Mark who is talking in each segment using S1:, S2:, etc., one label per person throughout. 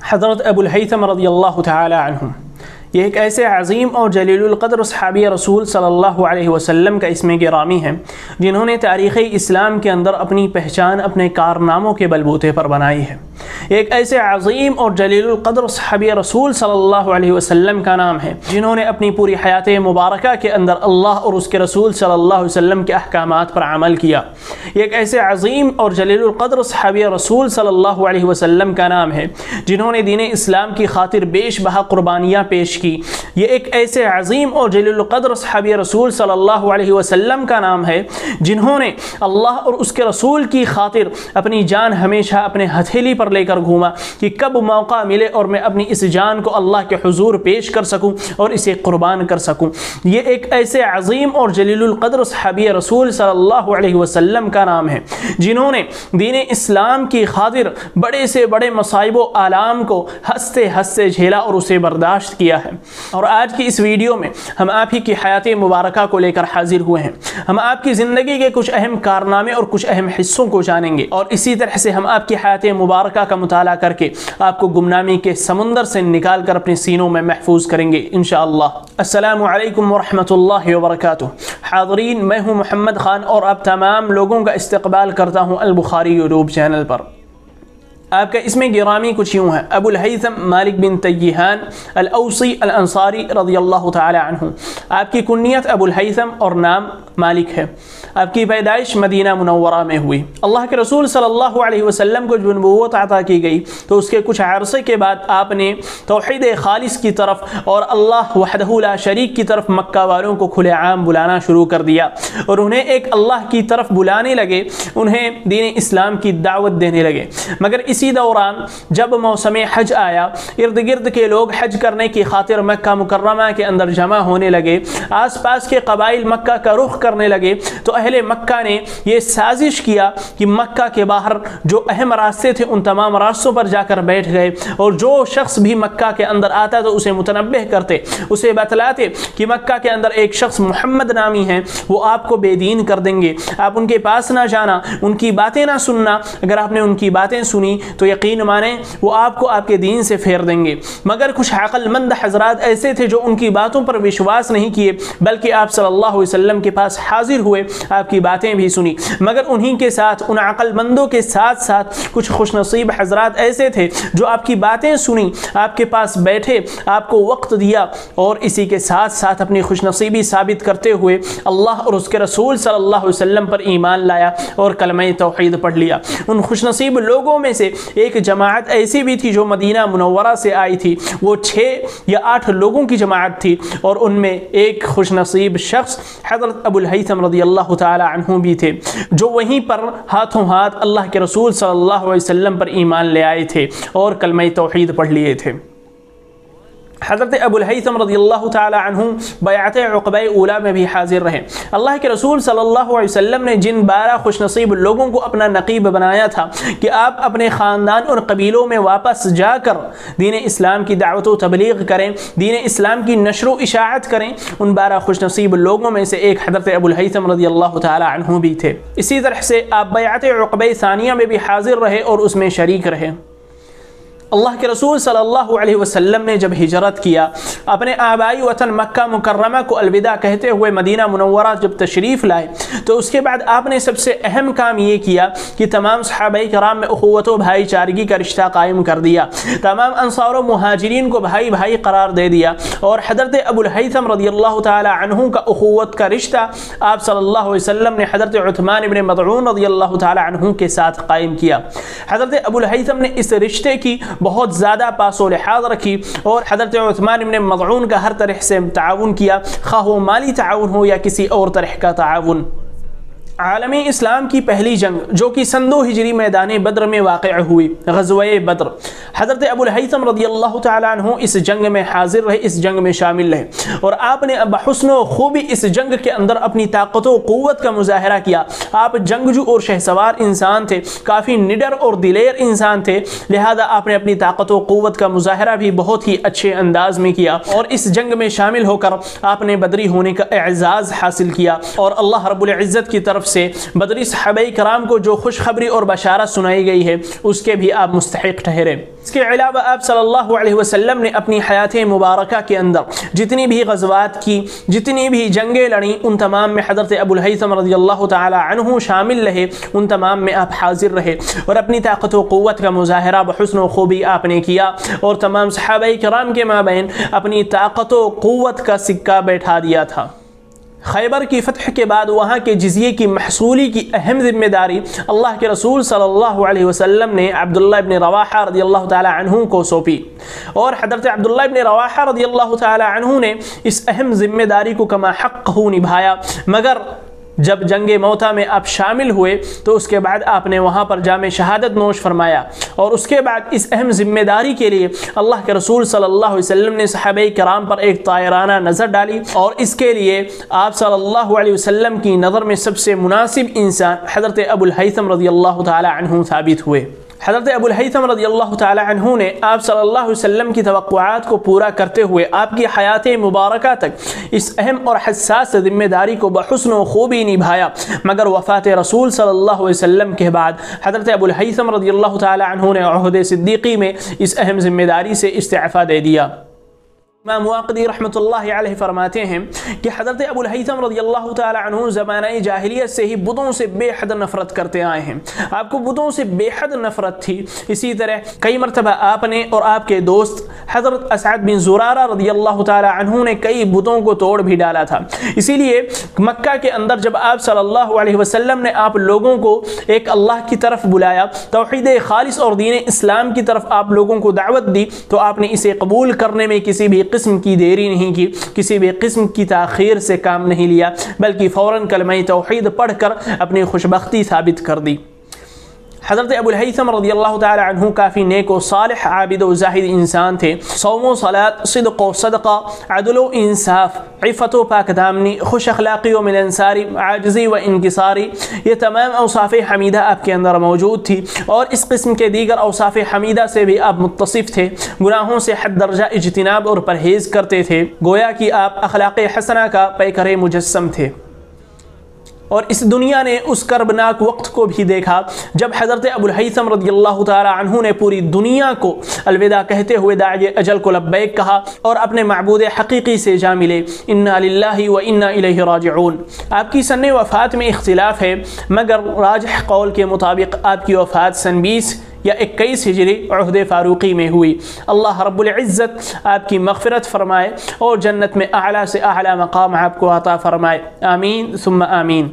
S1: حضرت ابو الہیثم رضی اللہ تعالی عنہ یہ ایک ایسے عظیم اور جلیل القدر صحابی رسول صلی اللہ علیہ وسلم کا اسم گرامی ہے جنہوں نے تاریخ اسلام کے اندر اپنی پہچان اپنے کارناموں کے بلبوتے پر بنائی ہے۔ ایک ایسے عظیم اور جلیل القدر صحابی رسول صلی اللہ علیہ وسلم کا نام ہے جنہوں نے اپنی پوری حیات مبارکہ کے اندر اللہ اور اس کے رسول صلی اللہ علیہ وسلم کے احکامات پر عمل کیا۔ ایک ایسے عظیم اور جلیل القدر صحابی رسول صلی اللہ علیہ وسلم کا نام ہے جنہوں نے دین اسلام کی خاطر بیش بہا قربانیاں پیش کی۔ یہ ایک ایسے عظیم اور جلیل القدر صحابی رسول صلی اللہ علیہ وسلم کا نام ہے جنہوں نے اللہ اور اس کے رسول کی خاطر اپنی جان ہمیشہ اپنے ہتھیلی پر لے کر گھوما کہ کب موقع ملے اور میں اپنی اس جان کو اللہ کے حضور پیش کر سکوں اور اسے قربان کر سکوں۔ یہ ایک ایسے عظیم اور جلیل القدر صحابی رسول صلی اللہ علیہ وسلم کا نام ہے جنہوں نے دین اسلام کی خاطر بڑے سے بڑے مصائب و آلام کو ہنستے ہنستے جھیلا اور اسے برداشت کیا ہے۔ اور آج کی اس ویڈیو میں ہم آپ ہی کی حیات مبارکہ کو لے کر حاضر ہوئے ہیں۔ ہم آپ کی زندگی کے کچھ اہم کارنامے اور کچھ اہم حصوں کو جانیں گے اور اسی طرح سے ہم آپ کی حیات مبارکہ کا مطالعہ کر کے آپ کو گمنامی کے سمندر سے نکال کر اپنے سینوں میں محفوظ کریں گے انشاءاللہ۔ السلام علیکم ورحمۃ اللہ وبرکاتہ۔ حاضرین، میں ہوں محمد خان اور آپ تمام لوگوں کا استقبال کرتا ہوں البخاری یوٹیوب چینل پر۔ آپ کا اسم گرامی کچھ یوں ہے: ابو الہیثم مالک بن تیہان الاوسی الانصاری رضی اللہ تعالی عنہ۔ آپ کی کنیت ابو الہیثم اور نام مالک ہے۔ آپ کی پیدائش مدینہ منورہ میں ہوئی۔ اللہ کے رسول صلی اللہ علیہ وسلم کو جب نبوت عطا کی گئی تو اس کے کچھ عرصے کے بعد آپ نے توحید خالص کی طرف اور اللہ وحدہ لا شریک کی طرف مکہ والوں کو کھلے عام بلانا شروع کر دیا اور انہیں ایک اللہ کی طرف بلانے لگے، انہیں دین اسلام کی دعوت دینے لگے۔ مگر اسی دوران جب موسم حج آیا، ارد گرد کے لوگ حج کرنے کی خاطر مکہ مکرمہ کے اندر جمع ہونے لگے، آس پاس کے قبائل مکہ کا رخ کرنے لگے، تو اہل مکہ نے یہ سازش کیا کہ مکہ کے باہر جو اہم راستے تھے ان تمام راستوں پر جا کر بیٹھ گئے اور جو شخص بھی مکہ کے اندر آتا تو اسے متنبہ کرتے، اسے بتلاتے کہ مکہ کے اندر ایک شخص محمد نامی ہے، وہ آپ کو بے دین کر دیں گے، آپ ان کے پاس نہ جانا، ان کی باتیں نہ سننا، اگر آپ نے ان کی باتیں سنی تو یقین مانیں وہ آپ کو آپ کے دین سے پھیر دیں گے۔ مگر کچھ عقل مند حضرات ایسے تھے جو ان کی باتوں پر وشواس نہیں کیے بلکہ آپ صلی اللہ علیہ وسلم کے پاس حاضر ہوئے، آپ کی باتیں بھی سنی۔ مگر انہی کے ساتھ، ان عقل مندوں کے ساتھ ساتھ کچھ خوش نصیب حضرات ایسے تھے جو آپ کی باتیں سنی، آپ کے پاس بیٹھے، آپ کو وقت دیا اور اسی کے ساتھ ساتھ اپنی خوش نصیبی ثابت کرتے ہوئے اللہ اور اس کے رسول صلی اللہ علیہ وسلم پر ایمان لایا اور کلمہ توحید پڑھ لیا۔ ان خوش نصیب لوگوں میں سے ایک جماعت ایسی بھی تھی جو مدینہ منورہ سے آئی تھی، وہ 6 یا 8 لوگوں کی جماعت تھی اور ان میں ایک خوش نصیب شخص حضرت ابو الہیثم رضی اللہ تعالی عنہ بھی تھے جو وہیں پر ہاتھوں ہاتھ اللہ کے رسول صلی اللہ علیہ وسلم پر ایمان لے آئے تھے اور کلمہ توحید پڑھ لیے تھے۔ حضرت ابو الہیثم رضی اللہ تعالی عنہ بیعت عقبہ اولا میں بھی حاضر رہے۔ اللہ کے رسول صلی اللہ علیہ وسلم نے جن 12 خوش نصیب لوگوں کو اپنا نقیب بنایا تھا کہ آپ اپنے خاندان اور قبیلوں میں واپس جا کر دین اسلام کی دعوت و تبلیغ کریں، دین اسلام کی نشر و اشاعت کریں، ان 12 خوش نصیب لوگوں میں سے ایک حضرت ابو الہیثم رضی اللہ تعالی عنہ بھی تھے۔ اسی طرح سے آپ بیعت عقبہ ثانیہ میں بھی حاضر رہے اور اس میں شریک رہے۔ اللہ کے رسول صلی اللہ علیہ وسلم نے جب ہجرت کیا، اپنے آبائی وطن مکہ مکرمہ کو الوداع کہتے ہوئے مدینہ منورہ جب تشریف لائے تو اس کے بعد آپ نے سب سے اہم کام یہ کیا کہ تمام صحابہ کرام میں اخوت و بھائی چارگی کا رشتہ قائم کر دیا، تمام انصار و مہاجرین کو بھائی بھائی قرار دے دیا اور حضرت ابو الہیثم رضی اللہ تعالی عنہ کا اخوت کا رشتہ آپ صلی اللہ علیہ وسلم نے حضرت عثمان ابن مظعون رضی اللہ تعالی عنہ کے ساتھ قائم کیا۔ حضرت ابو الہیثم نے اس رشتے کی بہت زیادہ پاس و لحاظ رکھی اور حضرت عثمان ابن مظعون کا ہر طرح سے تعاون کیا، خواہ وہ مالی تعاون ہو یا کسی اور طرح کا تعاون۔ عالم اسلام کی پہلی جنگ جو کہ سن 2 ہجری میدان بدر میں واقع ہوئی، غزوہ بدر، حضرت ابو الہیثم رضی اللہ تعالی عنہ اس جنگ میں حاضر رہے، اس جنگ میں شامل رہے اور آپ نے بحسن و خوبی اس جنگ کے اندر اپنی طاقت و قوت کا مظاہرہ کیا۔ آپ جنگجو اور شہسوار انسان تھے، کافی نڈر اور دلیر انسان تھے، لہذا آپ نے اپنی طاقت و قوت کا مظاہرہ بھی بہت ہی اچھے انداز میں کیا اور اس جنگ میں شامل ہو کر آپ نے بدری ہونے کا اعزاز حاصل کیا اور اللہ رب العزت کی طرف سے بدری صحابہ کرام کو جو خوشخبری اور بشارت سنائی گئی ہے اس کے بھی آپ مستحق ٹھہرے۔ اس کے علاوہ آپ صلی اللہ علیہ وسلم نے اپنی حیات مبارکہ کے اندر جتنی بھی غزوات کی، جتنی بھی جنگیں لڑیں، ان تمام میں حضرت ابو الہیثم رضی اللہ تعالی عنہ شامل رہے، ان تمام میں آپ حاضر رہے اور اپنی طاقت و قوت کا مظاہرہ بحسن و خوبی آپ نے کیا اور تمام صحابہ کرام کے مابین اپنی طاقت و قوت کا سکہ بیٹھا دیا تھا۔ خیبر کی فتح کے بعد وہاں کے جزیے کی محصولی کی اہم ذمہ داری اللہ کے رسول صلی اللہ علیہ وسلم نے عبداللہ ابن رواحہ رضی اللہ تعالی عنہ کو سونپی، اور حضرت عبداللہ ابن رواحہ رضی اللہ تعالی عنہ نے اس اہم ذمہ داری کو کما حق نبھایا، مگر جب جنگ موتا میں آپ شامل ہوئے تو اس کے بعد آپ نے وہاں پر جام شہادت نوش فرمایا، اور اس کے بعد اس اہم ذمہ داری کے لیے اللہ کے رسول صلی اللہ علیہ وسلم نے صحابہ کرام پر ایک طائرانہ نظر ڈالی، اور اس کے لیے آپ صلی اللہ علیہ وسلم کی نظر میں سب سے مناسب انسان حضرت ابو الہیثم رضی اللہ تعالی عنہ ثابت ہوئے۔ حضرت ابو الہیثم رضی اللہ تعالی عنہ نے آپ صلی اللہ علیہ وسلم کی توقعات کو پورا کرتے ہوئے آپ کی حیات مبارکہ تک اس اہم اور حساس ذمہ داری کو بحسن و خوبی نبھایا، مگر وفات رسول صلی اللہ علیہ وسلم کے بعد حضرت ابو الہیثم رضی اللہ تعالی عنہ نے عہد صدیقی میں اس اہم ذمہ داری سے استعفا دے دیا۔ امام واقدی رحمۃ اللہ علیہ فرماتے ہیں کہ حضرت ابو الہیثم رضی اللہ تعالی عنہ زمانہ جاہلیت سے ہی بتوں سے بے حد نفرت کرتے آئے ہیں، آپ کو بتوں سے بے حد نفرت تھی۔ اسی طرح کئی مرتبہ آپ نے اور آپ کے دوست حضرت اسعد بن زرارہ رضی اللہ تعالی عنہ نے کئی بتوں کو توڑ بھی ڈالا تھا۔ اسی لیے مکہ کے اندر جب آپ صلی اللہ علیہ وسلم نے آپ لوگوں کو ایک اللہ کی طرف بلایا، توحید خالص اور دین اسلام کی طرف آپ لوگوں کو دعوت دی، تو آپ نے اسے قبول کرنے میں کسی بھی قسم کی دیری نہیں کی، کسی بھی قسم کی تاخیر سے کام نہیں لیا، بلکہ فوراً کلمہ توحید پڑھ کر اپنی خوشبختی ثابت کر دی۔ حضرت ابو الہیثم رضی اللہ تعالی عنہ کافی نیک و صالح، عابد و زاہد انسان تھے۔ صوم و صلاۃ، صدق و صدقہ، عدل و انصاف، عفت و پاک دامنی، خوش اخلاقی و ملنساری، عاجزی و انکساری، یہ تمام اوصاف حمیدہ آپ کے اندر موجود تھی، اور اس قسم کے دیگر اوصاف حمیدہ سے بھی آپ متصف تھے۔ گناہوں سے حد درجہ اجتناب اور پرہیز کرتے تھے، گویا کہ آپ اخلاق حسنہ کا پیکر مجسم تھے۔ اور اس دنیا نے اس کربناک وقت کو بھی دیکھا جب حضرت ابو الہیثم رضی اللہ تعالی عنہ نے پوری دنیا کو الوداع کہتے ہوئے داعی اجل کو لبیک کہا اور اپنے معبود حقیقی سے جا ملے۔ انا للہ و انا الیہ راجعون۔ آپ کی سن وفات میں اختلاف ہے، مگر راجح قول کے مطابق آپ کی وفات سن 20 یا 21 ہجری عہد فاروقی میں ہوئی۔ اللہ رب العزت آپ کی مغفرت فرمائے اور جنت میں اعلیٰ سے اعلیٰ مقام آپ کو عطا فرمائے، آمین ثم آمین۔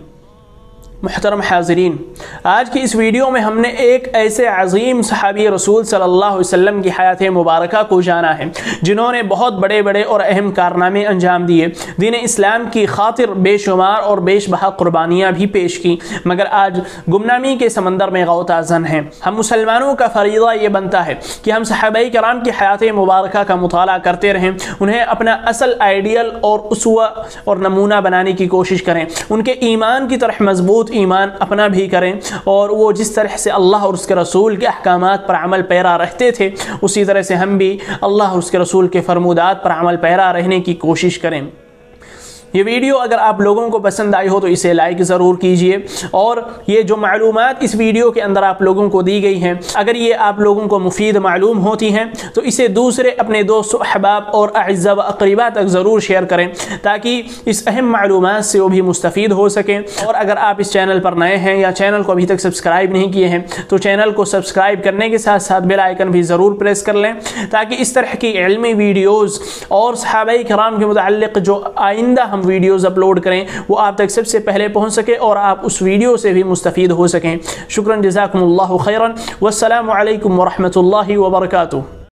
S1: محترم حاضرین، آج کی اس ویڈیو میں ہم نے ایک ایسے عظیم صحابی رسول صلی اللہ علیہ وسلم کی حیات مبارکہ کو جانا ہے جنہوں نے بہت بڑے بڑے اور اہم کارنامے انجام دیے، دین اسلام کی خاطر بے شمار اور بیش بہا قربانیاں بھی پیش کی، مگر آج گمنامی کے سمندر میں غوطہ زن ہیں۔ ہم مسلمانوں کا فریضہ یہ بنتا ہے کہ ہم صحابہ کرام کی حیات مبارکہ کا مطالعہ کرتے رہیں، انہیں اپنا اصل آئیڈیل اور اسوہ اور نمونہ بنانے کی کوشش کریں، ان کے ایمان کی طرح مضبوط ایمان اپنا بھی کریں، اور وہ جس طرح سے اللہ اور اس کے رسول کے احکامات پر عمل پیرا رہتے تھے اسی طرح سے ہم بھی اللہ اور اس کے رسول کے فرمودات پر عمل پیرا رہنے کی کوشش کریں۔ یہ ویڈیو اگر آپ لوگوں کو پسند آئی ہو تو اسے لائک ضرور کیجئے، اور یہ جو معلومات اس ویڈیو کے اندر آپ لوگوں کو دی گئی ہیں اگر یہ آپ لوگوں کو مفید معلوم ہوتی ہیں تو اسے دوسرے اپنے دوست و احباب اور اعزاء و اقرباء تک ضرور شیئر کریں تاکہ اس اہم معلومات سے وہ بھی مستفید ہو سکیں۔ اور اگر آپ اس چینل پر نئے ہیں یا چینل کو ابھی تک سبسکرائب نہیں کیے ہیں تو چینل کو سبسکرائب کرنے کے ساتھ ساتھ بیل آئیکن بھی ضرور پریس کر لیں تاکہ اس طرح کی علمی ویڈیوز اور صحابہ کرام کے متعلق جو آئندہ ہم ویڈیوز اپلوڈ کریں وہ آپ تک سب سے پہلے پہنچ سکے اور آپ اس ویڈیو سے بھی مستفید ہو سکیں۔ شکراً، جزاکم اللہ خیراً، والسلام علیکم ورحمۃ اللہ وبرکاتہ۔